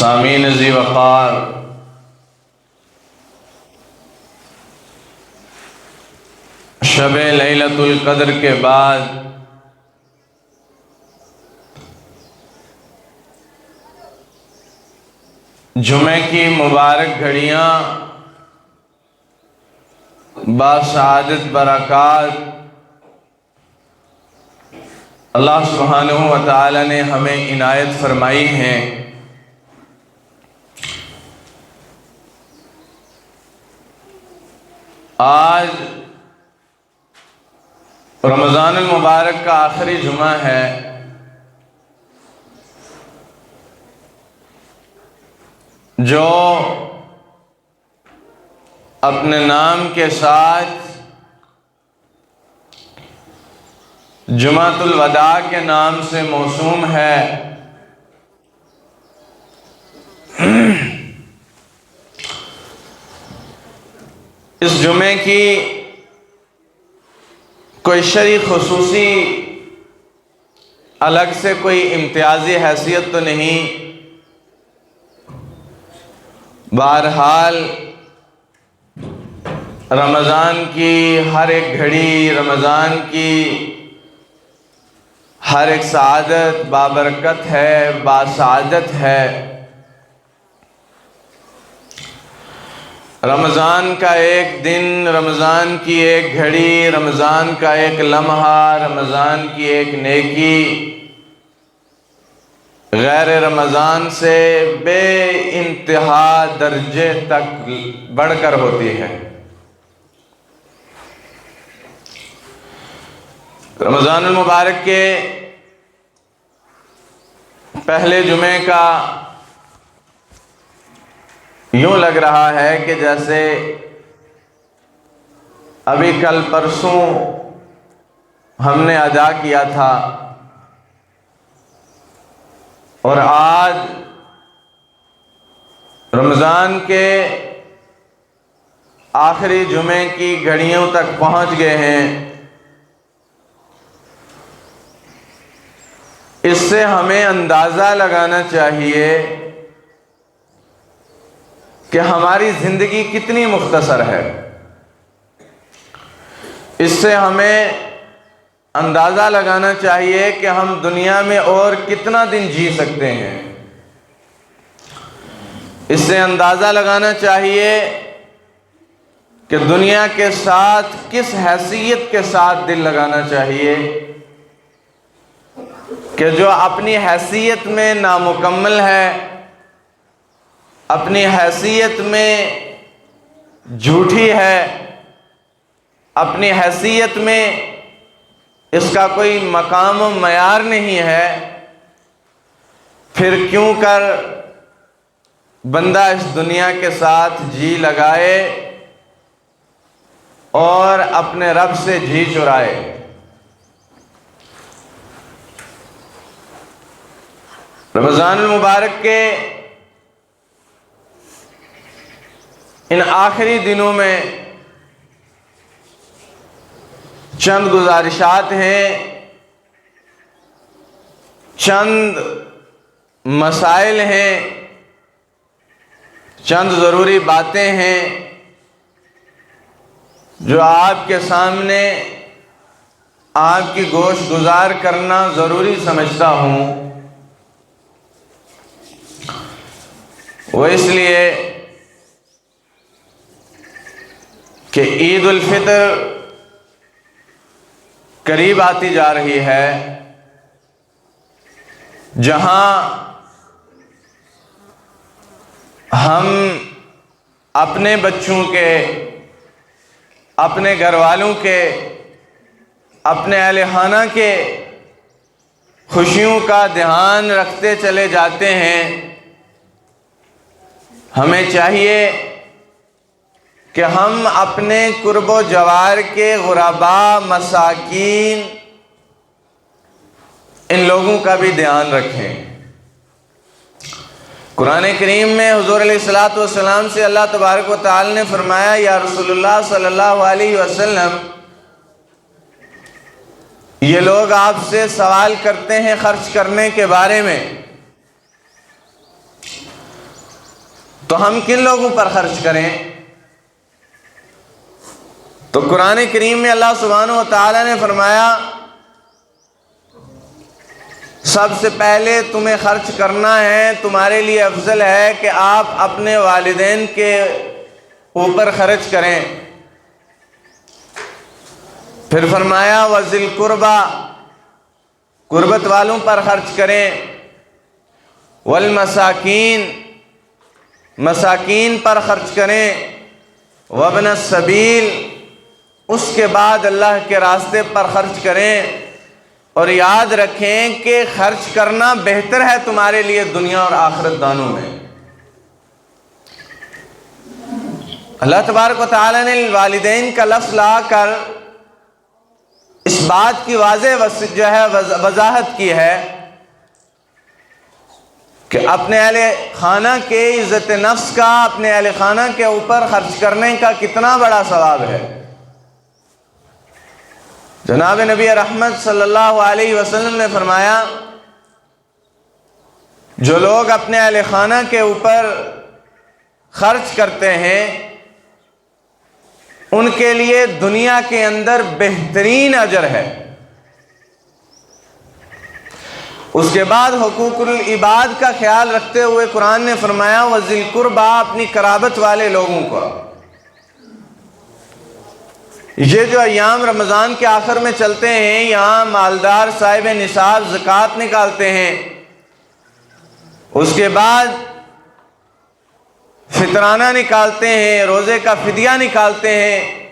سامعین ذی وقار، شب لیلۃ القدر کے بعد جمعے کی مبارک گھڑیاں باسعادت برکات اللہ سبحانہ و تعالی نے ہمیں عنایت فرمائی ہیں۔ آج رمضان المبارک کا آخری جمعہ ہے۔ جو اپنے نام کے ساتھ جمعۃ الوداع کے نام سے موسوم ہے، اس جمعے کی کوئی شرعی خصوصی الگ سے کوئی امتیازی حیثیت تو نہیں، بہرحال رمضان کی ہر ایک گھڑی، رمضان کی ہر ایک سعادت بابرکت ہے، باسعادت ہے۔ رمضان کا ایک دن، رمضان کی ایک گھڑی، رمضان کا ایک لمحہ، رمضان کی ایک نیکی غیر رمضان سے بے انتہا درجے تک بڑھ کر ہوتی ہے۔ رمضان المبارک کے پہلے جمعے کا یوں لگ رہا ہے کہ جیسے ابھی کل پرسوں ہم نے ادا کیا تھا، اور آج رمضان کے آخری جمعے کی گھڑیوں تک پہنچ گئے ہیں۔ اس سے ہمیں اندازہ لگانا چاہیے کہ ہماری زندگی کتنی مختصر ہے۔ اس سے ہمیں اندازہ لگانا چاہیے کہ ہم دنیا میں اور کتنا دن جی سکتے ہیں۔ اس سے اندازہ لگانا چاہیے کہ دنیا کے ساتھ کس حیثیت کے ساتھ دل لگانا چاہیے کہ جو اپنی حیثیت میں نامکمل ہے، اپنی حیثیت میں جھوٹی ہے، اپنی حیثیت میں اس کا کوئی مقام و معیار نہیں ہے، پھر کیوں کر بندہ اس دنیا کے ساتھ جی لگائے اور اپنے رب سے جی چرائے۔ رمضان المبارک کے ان آخری دنوں میں چند گزارشات ہیں، چند مسائل ہیں، چند ضروری باتیں ہیں جو آپ کے سامنے آپ کی گوش گزار کرنا ضروری سمجھتا ہوں۔ وہ اس لیے کہ عید الفطر قریب آتی جا رہی ہے، جہاں ہم اپنے بچوں کے، اپنے گھر والوں کے، اپنے اہل خانہ کے خوشیوں کا دھیان رکھتے چلے جاتے ہیں۔ ہمیں چاہیے کہ ہم اپنے قرب و جوار کے غرباء، مساکین، ان لوگوں کا بھی دھیان رکھیں۔ قرآن کریم میں حضور علیہ الصلوۃ والسلام سے اللہ تبارک و تعالی نے فرمایا، یا رسول اللہ صلی اللہ علیہ وسلم، یہ لوگ آپ سے سوال کرتے ہیں خرچ کرنے کے بارے میں، تو ہم کن لوگوں پر خرچ کریں؟ تو قرآن کریم میں اللہ سبحانہ و تعالیٰ نے فرمایا سب سے پہلے تمہیں خرچ کرنا ہے، تمہارے لیے افضل ہے کہ آپ اپنے والدین کے اوپر خرچ کریں۔ پھر فرمایا وذی القربیٰ، قربت والوں پر خرچ کریں، والمساکین، مساکین پر خرچ کریں، وابن السبیل، اس کے بعد اللہ کے راستے پر خرچ کریں۔ اور یاد رکھیں کہ خرچ کرنا بہتر ہے تمہارے لیے دنیا اور آخرت دونوں میں۔ اللہ تبارک و تعالیٰ نے والدین کا لفظ لا کر اس بات کی واضح وضاحت کی ہے کہ اپنے اہل خانہ کے عزت نفس کا، اپنے اہل خانہ کے اوپر خرچ کرنے کا کتنا بڑا ثواب ہے۔ جناب نبی رحمت صلی اللہ علیہ وسلم نے فرمایا جو لوگ اپنے اہل خانہ کے اوپر خرچ کرتے ہیں ان کے لیے دنیا کے اندر بہترین اجر ہے۔ اس کے بعد حقوق العباد کا خیال رکھتے ہوئے قرآن نے فرمایا وذی القربیٰ، اپنی قرابت والے لوگوں کو۔ یہ جو ایام رمضان کے آخر میں چلتے ہیں، یہاں مالدار صاحب نصاب زکوٰۃ نکالتے ہیں، اس کے بعد فطرانہ نکالتے ہیں، روزے کا فدیہ نکالتے ہیں،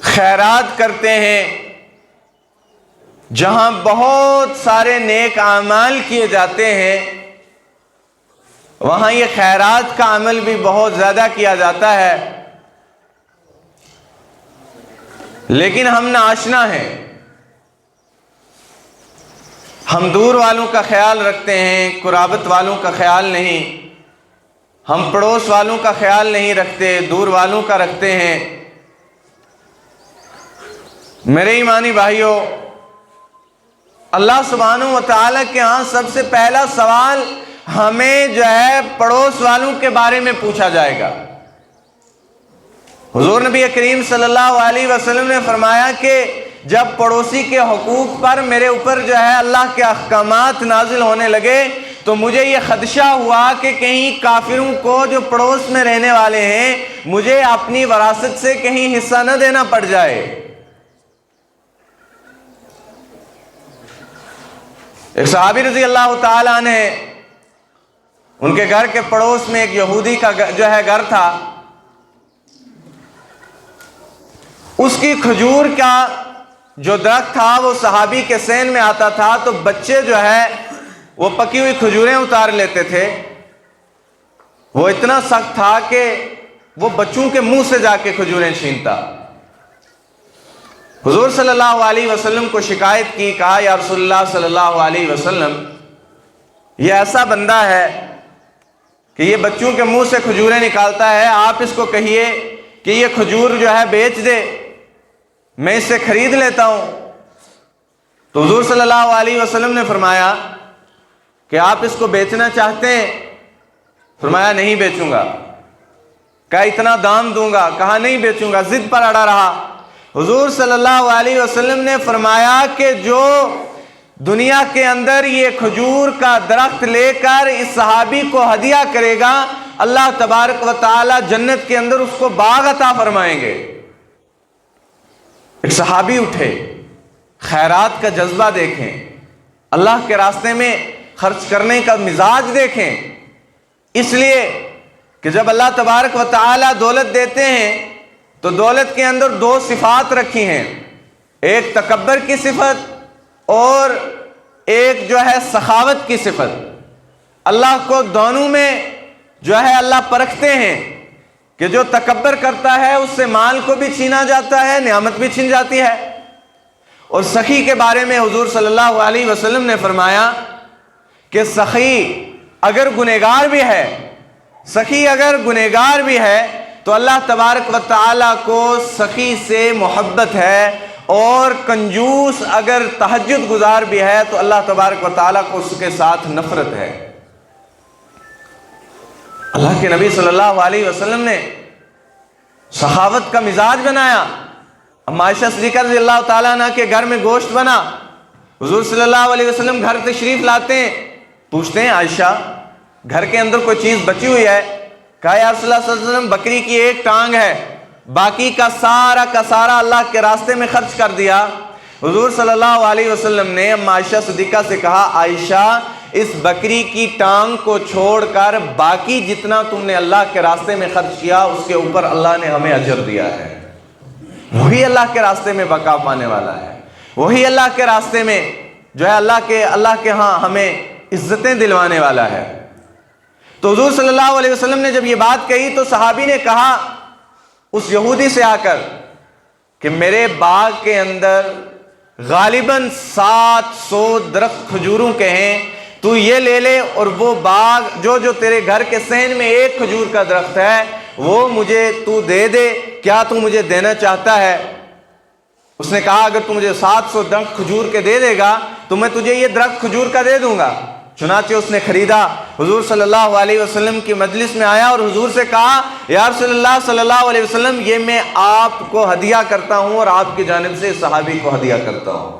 خیرات کرتے ہیں۔ جہاں بہت سارے نیک اعمال کیے جاتے ہیں وہاں یہ خیرات کا عمل بھی بہت زیادہ کیا جاتا ہے، لیکن ہم ناآشنا ہیں۔ ہم دور والوں کا خیال رکھتے ہیں، قرابت والوں کا خیال نہیں، ہم پڑوس والوں کا خیال نہیں رکھتے، دور والوں کا رکھتے ہیں۔ میرے ایمانی بھائیوں، اللہ سبحانہ و تعالیٰ کے ہاں سب سے پہلا سوال ہمیں جو ہے پڑوس والوں کے بارے میں پوچھا جائے گا۔ حضور نبی کریم صلی اللہ علیہ وسلم نے فرمایا کہ جب پڑوسی کے حقوق پر میرے اوپر جو ہے اللہ کے احکامات نازل ہونے لگے تو مجھے یہ خدشہ ہوا کہ کہیں کافروں کو جو پڑوس میں رہنے والے ہیں مجھے اپنی وراثت سے کہیں حصہ نہ دینا پڑ جائے۔ ایک صحابی رضی اللہ تعالیٰ عنہ، ان کے گھر کے پڑوس میں ایک یہودی کا جو ہے گھر تھا، اس کی کھجور کا جو درخت تھا وہ صحابی کے سین میں آتا تھا تو بچے جو ہے وہ پکی ہوئی کھجوریں اتار لیتے تھے۔ وہ اتنا سخت تھا کہ وہ بچوں کے منہ سے جا کے کھجوریں چھینتا۔ حضور صلی اللہ علیہ وسلم کو شکایت کی، کہا یا رسول اللہ صلی اللہ علیہ وسلم یہ ایسا بندہ ہے کہ یہ بچوں کے منہ سے کھجوریں نکالتا ہے، آپ اس کو کہیے کہ یہ کھجور جو ہے بیچ دے، میں اس سے خرید لیتا ہوں۔ تو حضور صلی اللہ علیہ وسلم نے فرمایا کہ آپ اس کو بیچنا چاہتے ہیں؟ فرمایا نہیں بیچوں گا۔ کہا اتنا دام دوں گا؟ کہا نہیں بیچوں گا، ضد پر اڑا رہا۔ حضور صلی اللہ علیہ وسلم نے فرمایا کہ جو دنیا کے اندر یہ کھجور کا درخت لے کر اس صحابی کو ہدیہ کرے گا، اللہ تبارک و تعالی جنت کے اندر اس کو باغ عطا فرمائیں گے۔ ایک صحابی اٹھے، خیرات کا جذبہ دیکھیں، اللہ کے راستے میں خرچ کرنے کا مزاج دیکھیں۔ اس لیے کہ جب اللہ تبارک و تعالی دولت دیتے ہیں تو دولت کے اندر دو صفات رکھی ہیں، ایک تکبر کی صفت اور ایک جو ہے سخاوت کی صفت۔ اللہ کو دونوں میں جو ہے اللہ پرکھتے ہیں کہ جو تکبر کرتا ہے اس سے مال کو بھی چھینا جاتا ہے، نعمت بھی چھین جاتی ہے۔ اور سخی کے بارے میں حضور صلی اللہ علیہ وسلم نے فرمایا کہ سخی اگر گنہگار بھی ہے، سخی اگر گنہگار بھی ہے تو اللہ تبارک و تعالیٰ کو سخی سے محبت ہے، اور کنجوس اگر تہجد گزار بھی ہے تو اللہ تبارک و تعالیٰ کو اس کے ساتھ نفرت ہے۔ اللہ کے نبی صلی اللہ علیہ وسلم نے سخاوت کا مزاج بنایا. اما عائشہ صدیقہ رضی اللہ تعالیٰ عنہ کے گھر میں گوشت بنا. حضور صلی اللہ علیہ وسلم گھر تشریف لاتے ہیں, پوچھتے ہیں عائشہ گھر کے اندر کوئی چیز بچی ہوئی ہے؟ کہا یا رسول اللہ صلی اللہ علیہ وسلم بکری کی ایک ٹانگ ہے, باقی کا سارا اللہ کے راستے میں خرچ کر دیا. حضور صلی اللہ علیہ وسلم نے اما عائشہ صدیقہ سے کہا عائشہ اس بکری کی ٹانگ کو چھوڑ کر باقی جتنا تم نے اللہ کے راستے میں خرچ کیا اس کے اوپر اللہ نے ہمیں اجر دیا ہے. وہی اللہ کے راستے میں بقا پانے والا ہے, وہی اللہ کے راستے میں جو ہے اللہ کے ہاں ہمیں عزتیں دلوانے والا ہے. تو حضور صلی اللہ علیہ وسلم نے جب یہ بات کہی تو صحابی نے کہا اس یہودی سے آ کر کہ میرے باغ کے اندر غالباً 700 درخت کھجوروں کے ہیں, تو یہ لے لے اور وہ باغ جو تیرے گھر کے صحن میں ایک کھجور کا درخت ہے وہ مجھے تو دے دے, کیا تو مجھے دینا چاہتا ہے؟ اس نے کہا اگر تو مجھے 700 درخت کھجور کے دے دے گا تو میں تجھے یہ درخت کھجور کا دے دوں گا. چنانچہ اس نے خریدا, حضور صلی اللہ علیہ وسلم کی مجلس میں آیا اور حضور سے کہا یا رسول اللہ صلی اللہ علیہ وسلم یہ میں آپ کو ہدیہ کرتا ہوں اور آپ کی جانب سے صحابی کو ہدیہ کرتا ہوں.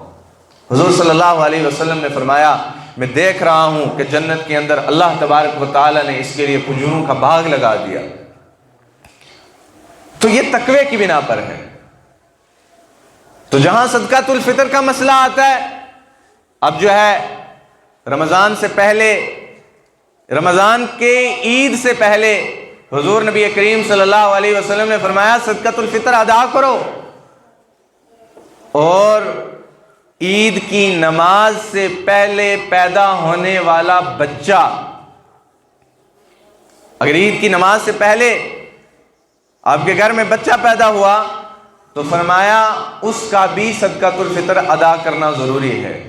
حضور صلی اللہ علیہ وسلم نے فرمایا میں دیکھ رہا ہوں کہ جنت کے اندر اللہ تبارک و تعالی نے اس کے لیے کھجوروں کا باغ لگا دیا. تو یہ تقوی کی بنا پر ہے. تو جہاں صدقۃ الفطر کا مسئلہ آتا ہے, اب جو ہے رمضان سے پہلے, رمضان کے عید سے پہلے حضور نبی کریم صلی اللہ علیہ وسلم نے فرمایا صدقۃ الفطر ادا کرو, اور عید کی نماز سے پہلے پیدا ہونے والا بچہ, اگر عید کی نماز سے پہلے آپ کے گھر میں بچہ پیدا ہوا تو فرمایا اس کا بھی صدقۃ الفطر ادا کرنا ضروری ہے.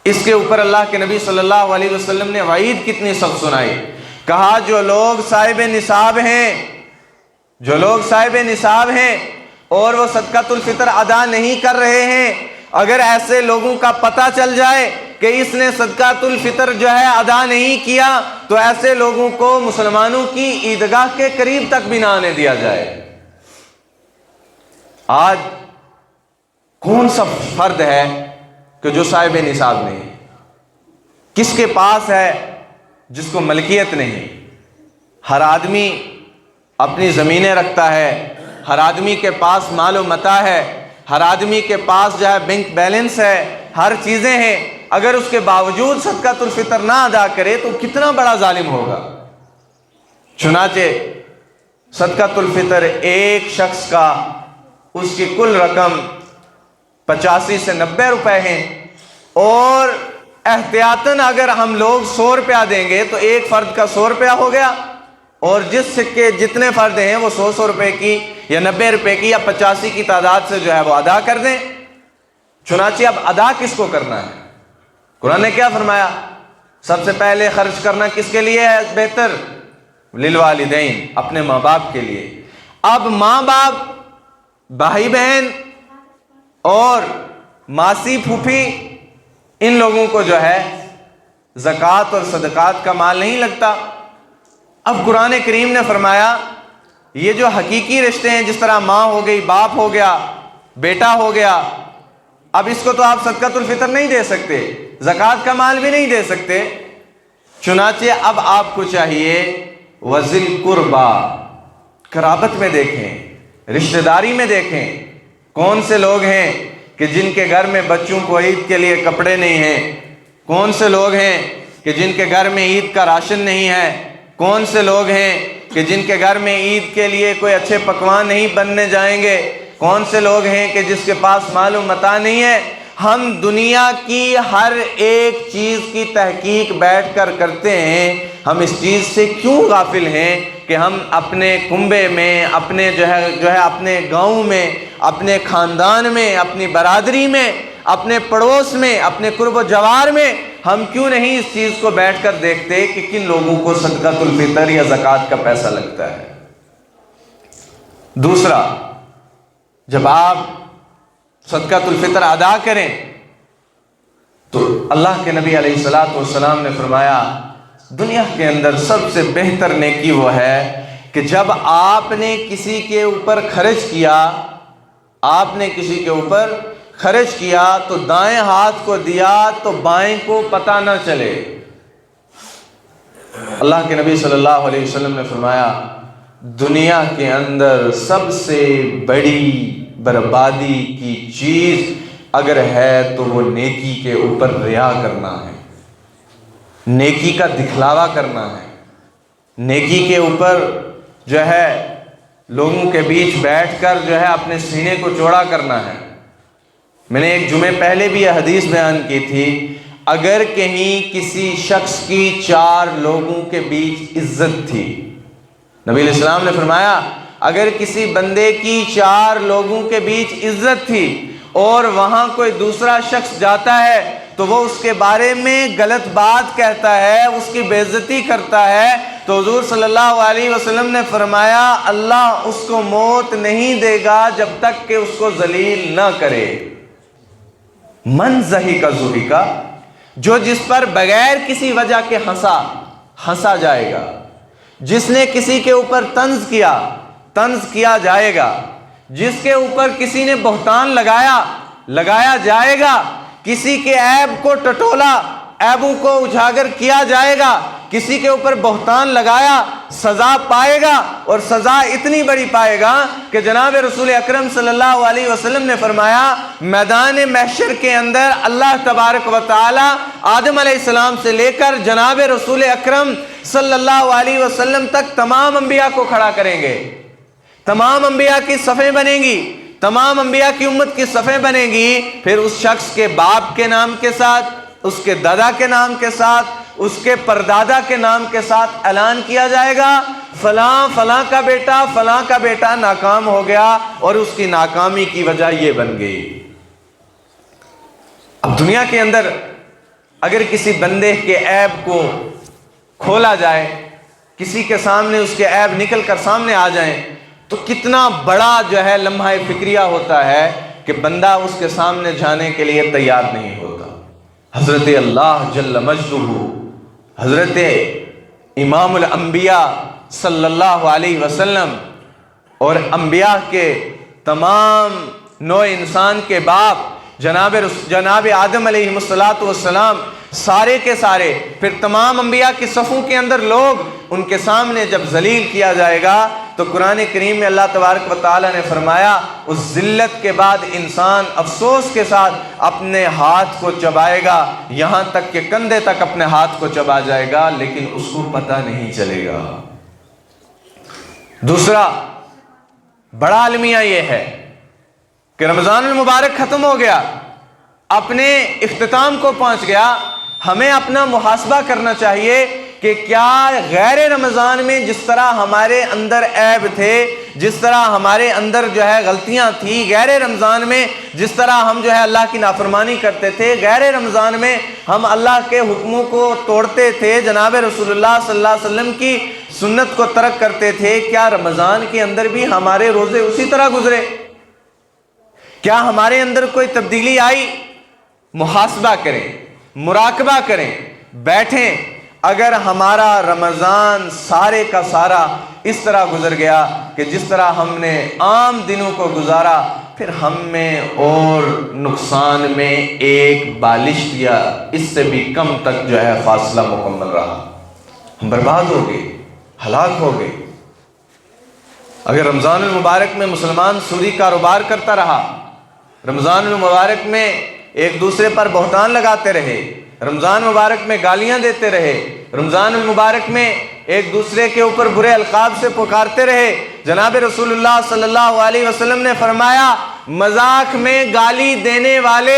اس کے اوپر اللہ کے نبی صلی اللہ علیہ وسلم نے وعید کتنی سخت سنائی. کہا جو لوگ صاحب نصاب ہیں اور وہ صدقۃ الفطر ادا نہیں کر رہے ہیں, اگر ایسے لوگوں کا پتہ چل جائے کہ اس نے صدقۃ الفطر جو ہے ادا نہیں کیا تو ایسے لوگوں کو مسلمانوں کی عیدگاہ کے قریب تک بھی نہ آنے دیا جائے. آج کون سا فرد ہے کہ جو صاحب نصاب نہیں؟ کس کے پاس ہے جس کو ملکیت نہیں؟ ہر آدمی اپنی زمینیں رکھتا ہے, ہر آدمی کے پاس مال و متاع ہے, ہر آدمی کے پاس جو ہے بینک بیلنس ہے, ہر چیزیں ہیں, اگر اس کے باوجود صدقۃ الفطر نہ ادا کرے تو کتنا بڑا ظالم ہوگا. چنانچہ صدقۃ الفطر ایک شخص کا اس کی کل رقم 85 سے 90 روپے ہیں, اور احتیاطاً اگر ہم لوگ 100 روپیہ دیں گے تو ایک فرد کا 100 روپیہ ہو گیا, اور جتنے فرد ہیں وہ 100 روپے کی یا 90 روپے کی یا 85 کی تعداد سے جو ہے وہ ادا کر دیں. چنانچہ اب ادا کس کو کرنا ہے؟ قرآن نے کیا فرمایا؟ سب سے پہلے خرچ کرنا کس کے لیے ہے بہتر؟ للوالدین, اپنے ماں باپ کے لیے. اب ماں باپ, بھائی بہن اور ماسی پھوپھی, ان لوگوں کو جو ہے زکوٰۃ اور صدقات کا مال نہیں لگتا. اب قرآن کریم نے فرمایا یہ جو حقیقی رشتے ہیں, جس طرح ماں ہو گئی, باپ ہو گیا, بیٹا ہو گیا, اب اس کو تو آپ صدقۃ الفطر نہیں دے سکتے, زکوٰۃ کا مال بھی نہیں دے سکتے. چنانچہ اب آپ کو چاہیے وذی القربیٰ, قرابت میں دیکھیں, رشتہ داری میں دیکھیں, کون سے لوگ ہیں کہ جن کے گھر میں بچوں کو عید کے لیے کپڑے نہیں ہیں, کون سے لوگ ہیں کہ جن کے گھر میں عید کا راشن نہیں ہے, کون سے لوگ ہیں کہ جن کے گھر میں عید کے لیے کوئی اچھے پکوان نہیں بننے جائیں گے, کون سے لوگ ہیں کہ جس کے پاس مال و متاع نہیں ہے. ہم دنیا کی ہر ایک چیز کی تحقیق بیٹھ کر کرتے ہیں, ہم اس چیز سے کیوں غافل ہیں کہ ہم اپنے کنبے میں, اپنے جو ہے اپنے گاؤں میں, اپنے خاندان میں, اپنی برادری میں, اپنے پڑوس میں, اپنے قرب و جوار میں ہم کیوں نہیں اس چیز کو بیٹھ کر دیکھتے کہ کن لوگوں کو صدقۃ الفطر یا زکوٰۃ کا پیسہ لگتا ہے. دوسرا, جب آپ صدقۃ الفطر ادا کریں تو اللہ کے نبی علیہ الصلوۃ والسلام نے فرمایا دنیا کے اندر سب سے بہتر نیکی وہ ہے کہ جب آپ نے کسی کے اوپر خرچ کیا، آپ نے کسی کے اوپر خرچ کیا تو دائیں ہاتھ کو دیا تو بائیں کو پتہ نہ چلے۔ اللہ کے نبی صلی اللہ علیہ وسلم نے فرمایا دنیا کے اندر سب سے بڑی بربادی کی چیز اگر ہے تو وہ نیکی کے اوپر ریا کرنا ہے، نیکی کا دکھلاوا کرنا ہے، نیکی کے اوپر جو ہے لوگوں کے بیچ بیٹھ کر جو ہے اپنے سینے کو چوڑا کرنا ہے۔ میں نے ایک جمعے پہلے بھی یہ حدیث بیان کی تھی، اگر کہیں کسی شخص کی 4 لوگوں کے بیچ عزت تھی، نبی علیہ السلام نے فرمایا اگر کسی بندے کی 4 لوگوں کے بیچ عزت تھی اور وہاں کوئی دوسرا شخص جاتا ہے تو وہ اس کے بارے میں غلط بات کہتا ہے، اس کی بے عزتی کرتا ہے، تو حضور صلی اللہ علیہ وسلم نے فرمایا اللہ اس کو موت نہیں دے گا جب تک کہ اس کو ذلیل نہ کرے۔ من ضحک ضحک، جو جس پر بغیر کسی وجہ کے ہنسا جائے گا، جس نے کسی کے اوپر طنز کیا جائے گا، جس کے اوپر کسی نے بہتان لگایا جائے گا، کسی کے عیب کو ٹٹولا، عیبوں کو اجاگر کیا جائے گا، کسی کے اوپر بہتان لگایا، سزا پائے گا، اور سزا اتنی بڑی پائے گا کہ جناب رسول اکرم صلی اللہ علیہ وسلم نے فرمایا میدان محشر کے اندر اللہ تبارک و تعالی آدم علیہ السلام سے لے کر جناب رسول اکرم صلی اللہ علیہ وسلم تک تمام انبیاء کو کھڑا کریں گے، تمام انبیاء کی صفیں بنیں گی، تمام انبیاء کی امت کی صفیں بنیں گی، پھر اس شخص کے باپ کے نام کے ساتھ، اس کے دادا کے نام کے ساتھ، اس کے پردادا کے نام کے ساتھ اعلان کیا جائے گا فلاں کا بیٹا ناکام ہو گیا اور اس کی ناکامی کی وجہ یہ بن گئی۔ اب دنیا کے اندر اگر کسی بندے کے عیب کو کھولا جائے، کسی کے سامنے اس کے عیب نکل کر سامنے آ جائیں تو کتنا بڑا جو ہے لمحہ فکریہ ہوتا ہے کہ بندہ اس کے سامنے جانے کے لیے تیار نہیں ہوتا۔ حضرت اللہ جل مجدہ، حضرت امام الانبیاء صلی اللہ علیہ وسلم اور انبیاء کے تمام نوع انسان کے باپ جناب آدم علیہ السلام سارے کے سارے، پھر تمام انبیاء کی صفوں کے اندر لوگ ان کے سامنے جب ذلیل کیا جائے گا تو قرآن کریم میں اللہ تبارک و تعالی نے فرمایا اس ذلت کے بعد انسان افسوس کے ساتھ اپنے ہاتھ کو چبائے گا، یہاں تک کہ کندھے تک اپنے ہاتھ کو چبا جائے گا، لیکن اس کو پتہ نہیں چلے گا۔ دوسرا بڑا المیہ یہ ہے کہ رمضان المبارک ختم ہو گیا، اپنے اختتام کو پہنچ گیا، ہمیں اپنا محاسبہ کرنا چاہیے کہ کیا غیر رمضان میں جس طرح ہمارے اندر عیب تھے، جس طرح ہمارے اندر جو ہے غلطیاں تھیں، غیر رمضان میں جس طرح ہم جو ہے اللہ کی نافرمانی کرتے تھے، غیر رمضان میں ہم اللہ کے حکموں کو توڑتے تھے، جناب رسول اللہ صلی اللہ علیہ وسلم کی سنت کو ترک کرتے تھے، کیا رمضان کے اندر بھی ہمارے روزے اسی طرح گزرے؟ کیا ہمارے اندر کوئی تبدیلی آئی؟ محاسبہ کریں، مراقبہ کریں، بیٹھیں۔ اگر ہمارا رمضان سارے کا سارا اس طرح گزر گیا کہ جس طرح ہم نے عام دنوں کو گزارا، پھر ہم میں اور نقصان میں ایک بالشت یا اس سے بھی کم تک جو ہے فاصلہ مکمل رہا، ہم برباد ہو گئے، ہلاک ہو گئے۔ اگر رمضان المبارک میں مسلمان سودی کاروبار کرتا رہا، رمضان المبارک میں ایک دوسرے پر بہتان لگاتے رہے، رمضان مبارک میں گالیاں دیتے رہے، رمضان المبارک میں ایک دوسرے کے اوپر برے القاب سے پکارتے رہے، جناب رسول اللہ صلی اللہ علیہ وسلم نے فرمایا مذاق میں گالی دینے والے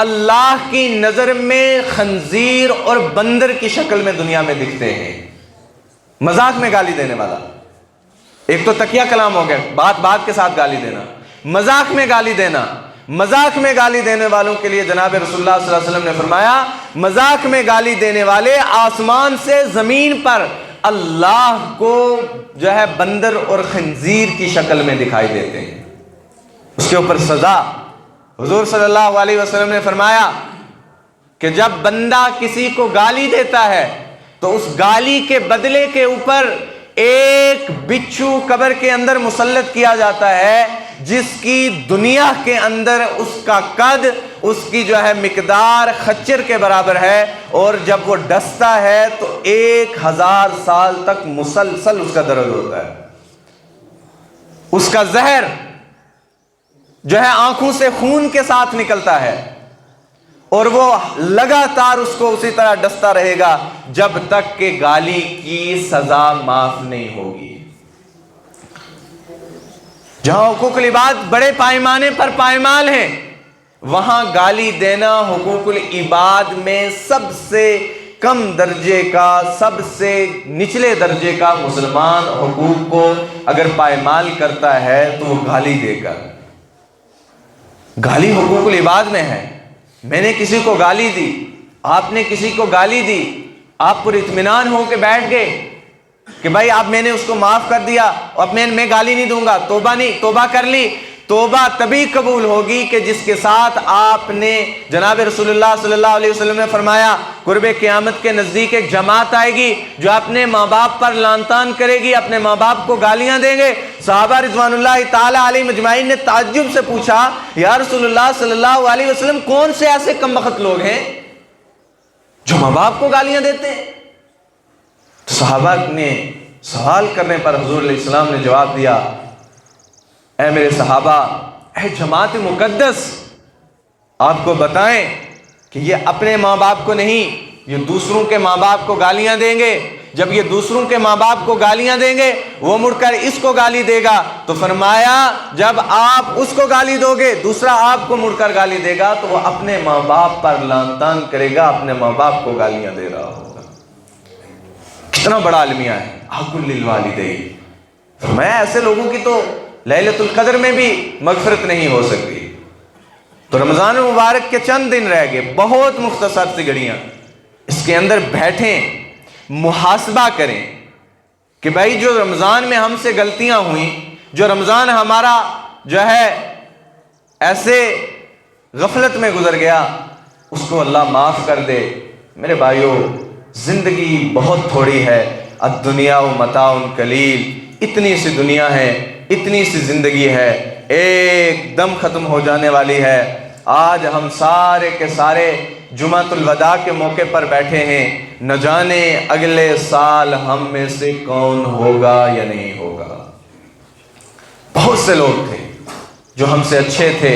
اللہ کی نظر میں خنزیر اور بندر کی شکل میں دنیا میں دکھتے ہیں۔ مذاق میں گالی دینے والا، ایک تو تکیہ کلام ہو گیا، بات کے ساتھ گالی دینا، مذاق میں گالی دینا، مذاق میں گالی دینے والوں کے لیے جناب رسول اللہ صلی اللہ علیہ وسلم نے فرمایا مذاق میں گالی دینے والے آسمان سے زمین پر اللہ کو جو ہے بندر اور خنزیر کی شکل میں دکھائی دیتے ہیں، اس کے اوپر سزا۔ حضور صلی اللہ علیہ وسلم نے فرمایا کہ جب بندہ کسی کو گالی دیتا ہے تو اس گالی کے بدلے کے اوپر ایک بچھو قبر کے اندر مسلط کیا جاتا ہے جس کی دنیا کے اندر اس کا قد، اس کی جو ہے مقدار خچر کے برابر ہے، اور جب وہ ڈستا ہے تو 1000 سال تک مسلسل اس کا درد ہوتا ہے۔ اس کا زہر جو ہے آنکھوں سے خون کے ساتھ نکلتا ہے، اور وہ لگاتار اس کو اسی طرح ڈستا رہے گا جب تک کہ گالی کی سزا معاف نہیں ہوگی۔ جہاں حقوق العباد بڑے پیمانے پر پائمال ہیں، وہاں گالی دینا حقوق العباد میں سب سے کم درجے کا، سب سے نچلے درجے کا مسلمان حقوق کو اگر پائمال کرتا ہے تو وہ گالی دے کر۔ گالی حقوق العباد میں ہے۔ میں نے کسی کو گالی دی، آپ نے کسی کو گالی دی، آپ پر اطمینان ہو کے بیٹھ گئے کہ بھائی اب میں نے اس کو معاف کر دیا، اب میں گالی نہیں دوں گا، توبہ کر لی۔ توبہ تبھی قبول ہوگی کہ جس کے ساتھ آپ نے، جناب رسول اللہ صلی اللہ علیہ وسلم نے فرمایا قرب قیامت کے نزدیک ایک جماعت آئے گی جو اپنے ماں باپ پر لعن طعن کرے گی، اپنے ماں باپ کو گالیاں دیں گے۔ صحابہ رضوان اللہ تعالی علیہم اجمعین نے تعجب سے پوچھا یا رسول اللہ صلی اللہ علیہ وسلم کون سے ایسے کم بخت لوگ ہیں جو ماں باپ کو گالیاں دیتے ہیں؟ تو صحابہ نے سوال کرنے پر حضور علیہ السلام نے جواب دیا، اے میرے صحابہ، اے جماعت مقدس، آپ کو بتائیں کہ یہ اپنے ماں باپ کو نہیں، یہ دوسروں کے ماں باپ کو گالیاں دیں گے۔ جب یہ دوسروں کے ماں باپ کو گالیاں دیں گے، وہ مڑ کر اس کو گالی دے گا، تو فرمایا جب آپ اس کو گالی دو گے، دوسرا آپ کو مڑ کر گالی دے گا، تو وہ اپنے ماں باپ پر لعن طعن کرے گا، اپنے ماں باپ کو گالیاں دے رہا ہوگا۔ کتنا بڑا المیہ ہے حق للوالدین۔ فرمایا ایسے لوگوں کی تو لیلۃ القدر میں بھی مغفرت نہیں ہو سکتی۔ تو رمضان المبارک کے چند دن رہ گئے، بہت مختصر سی گھڑیاں، اس کے اندر بیٹھیں، محاسبہ کریں کہ بھائی جو رمضان میں ہم سے غلطیاں ہوئیں، جو رمضان ہمارا جو ہے ایسے غفلت میں گزر گیا، اس کو اللہ معاف کر دے۔ میرے بھائیو، زندگی بہت تھوڑی ہے، الدنیا متاع قلیل، اتنی سی دنیا ہے، اتنی سی زندگی ہے، ایک دم ختم ہو جانے والی ہے۔ آج ہم سارے کے سارے جمعۃ الوداع کے موقع پر بیٹھے ہیں، نہ جانے اگلے سال ہم میں سے کون ہوگا یا نہیں ہوگا۔ بہت سے لوگ تھے جو ہم سے اچھے تھے،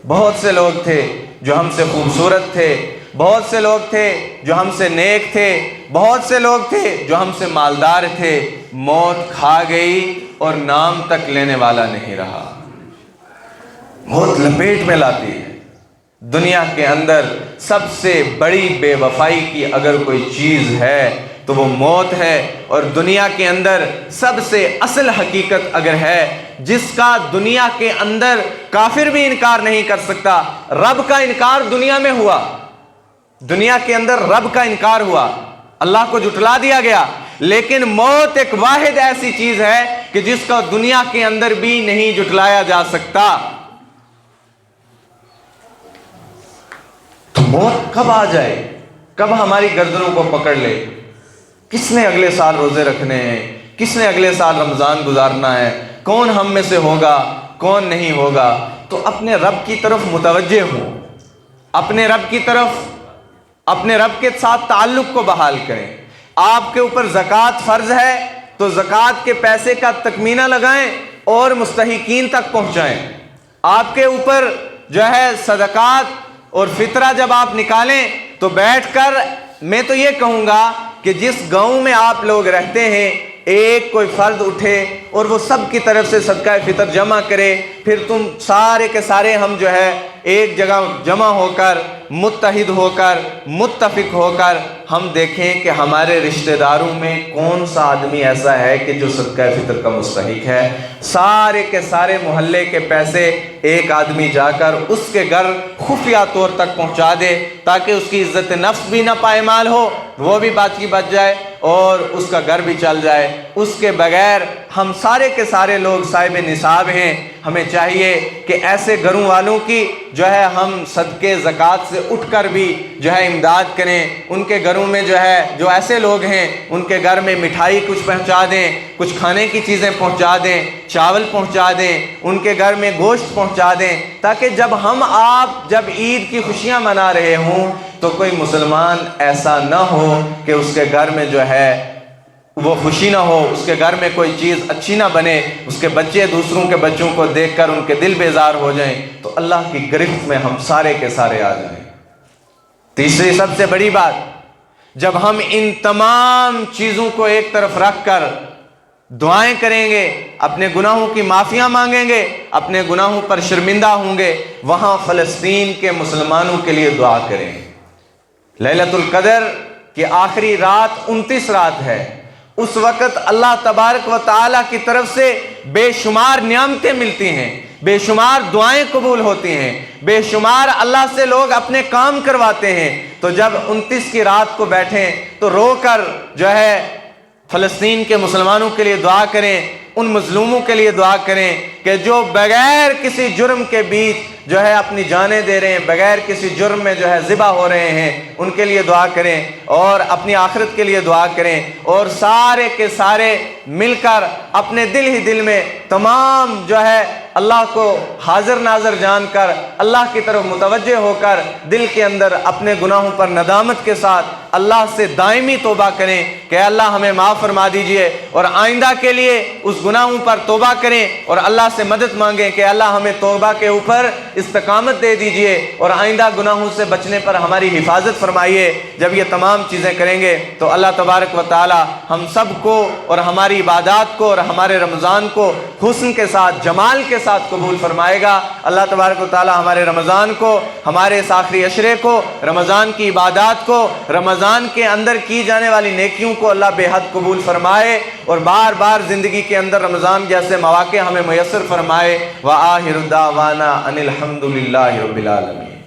بہت سے لوگ تھے جو ہم سے خوبصورت تھے، بہت سے لوگ تھے جو ہم سے نیک تھے، بہت سے لوگ تھے جو ہم سے مالدار تھے۔ موت کھا گئی اور نام تک لینے والا نہیں رہا۔ موت لپیٹ میں لاتی ہے۔ دنیا کے اندر سب سے بڑی بے وفائی کی اگر کوئی چیز ہے تو وہ موت ہے، اور دنیا کے اندر سب سے اصل حقیقت اگر ہے جس کا دنیا کے اندر کافر بھی انکار نہیں کر سکتا، رب کا انکار دنیا میں ہوا، دنیا کے اندر رب کا انکار ہوا، اللہ کو جھٹلا دیا گیا، لیکن موت ایک واحد ایسی چیز ہے کہ جس کا دنیا کے اندر بھی نہیں جھٹلایا جا سکتا۔ تو موت کب آ جائے، کب ہماری گردنوں کو پکڑ لے، کس نے اگلے سال روزے رکھنے ہیں، کس نے اگلے سال رمضان گزارنا ہے، کون ہم میں سے ہوگا، کون نہیں ہوگا، تو اپنے رب کی طرف متوجہ ہوں، اپنے رب کی طرف، اپنے رب کے ساتھ تعلق کو بحال کریں۔ آپ کے اوپر زکوٰۃ فرض ہے تو زکوٰۃ کے پیسے کا تخمینہ لگائیں اور مستحقین تک پہنچائیں۔ آپ کے اوپر جو ہے صدقات اور فطرہ جب آپ نکالیں تو بیٹھ کر، میں تو یہ کہوں گا کہ جس گاؤں میں آپ لوگ رہتے ہیں ایک کوئی فرد اٹھے اور وہ سب کی طرف سے صدقہ فطر جمع کرے، پھر تم سارے کے سارے ہم جو ہے ایک جگہ جمع ہو کر، متحد ہو کر، متفق ہو کر ہم دیکھیں کہ ہمارے رشتہ داروں میں کون سا آدمی ایسا ہے کہ جو صدقہ فطر کا مستحق ہے۔ سارے کے سارے محلے کے پیسے ایک آدمی جا کر اس کے گھر خفیہ طور تک پہنچا دے تاکہ اس کی عزت نفس بھی نہ پائمال ہو، وہ بھی بات کی بچ جائے، اور اس کا گھر بھی چل جائے، اس کے بغیر ہم سارے کے سارے لوگ صاحب نصاب ہیں۔ ہمیں چاہیے کہ ایسے گھروں والوں کی جو ہے ہم صدقے زکوٰۃ سے اٹھ کر بھی جو ہے امداد کریں۔ ان کے گھروں میں جو ہے جو ایسے لوگ ہیں ان کے گھر میں مٹھائی کچھ پہنچا دیں، کچھ کھانے کی چیزیں پہنچا دیں، چاول پہنچا دیں، ان کے گھر میں گوشت پہنچا دیں، تاکہ جب ہم آپ جب عید کی خوشیاں منا رہے ہوں تو کوئی مسلمان ایسا نہ ہو کہ اس کے گھر میں جو ہے وہ خوشی نہ ہو، اس کے گھر میں کوئی چیز اچھی نہ بنے، اس کے بچے دوسروں کے بچوں کو دیکھ کر ان کے دل بیزار ہو جائیں، تو اللہ کی گرفت میں ہم سارے کے سارے آ جائیں۔ تیسری سب سے بڑی بات، جب ہم ان تمام چیزوں کو ایک طرف رکھ کر دعائیں کریں گے، اپنے گناہوں کی معافیاں مانگیں گے، اپنے گناہوں پر شرمندہ ہوں گے، وہاں فلسطین کے مسلمانوں کے لیے دعا کریں۔ لیلۃ القدر کی آخری رات 29 رات ہے، اس وقت اللہ تبارک و تعالیٰ کی طرف سے بے شمار نعمتیں ملتی ہیں، بے شمار دعائیں قبول ہوتی ہیں، بے شمار اللہ سے لوگ اپنے کام کرواتے ہیں۔ تو جب 29 کی رات کو بیٹھیں تو رو کر جو ہے فلسطین کے مسلمانوں کے لیے دعا کریں، ان مظلوموں کے لیے دعا کریں کہ جو بغیر کسی جرم کے بیچ جو ہے اپنی جانیں دے رہے ہیں، بغیر کسی جرم میں جو ہے ذبح ہو رہے ہیں، ان کے لیے دعا کریں اور اپنی آخرت کے لیے دعا کریں، اور سارے کے سارے مل کر اپنے دل ہی دل میں تمام جو ہے اللہ کو حاضر ناظر جان کر، اللہ کی طرف متوجہ ہو کر دل کے اندر اپنے گناہوں پر ندامت کے ساتھ اللہ سے دائمی توبہ کریں کہ اللہ ہمیں معاف فرما دیجئے، اور آئندہ کے لیے اس گناہوں پر توبہ کریں اور اللہ سے مدد مانگیں کہ اللہ ہمیں توبہ کے اوپر استقامت دے دیجئے اور آئندہ گناہوں سے بچنے پر ہماری حفاظت فرمائیے۔ جب یہ تمام چیزیں کریں گے تو اللہ تبارک و تعالی ہم سب کو اور ہماری عبادات کو اور ہمارے رمضان کو حسن کے ساتھ، جمال کے ساتھ قبول فرمائے گا۔ اللہ تبارک و تعالی ہمارے رمضان کو، ہمارے اس آخری عشرے کو، رمضان کی عبادات کو، رمضان کے اندر کی جانے والی نیکیوں کو اللہ بے حد قبول فرمائے اور بار بار زندگی کے اندر رمضان جیسے مواقع ہمیں میسر فرمائے۔ وآخر دعوانا ان الحمد للہ رب العالمین۔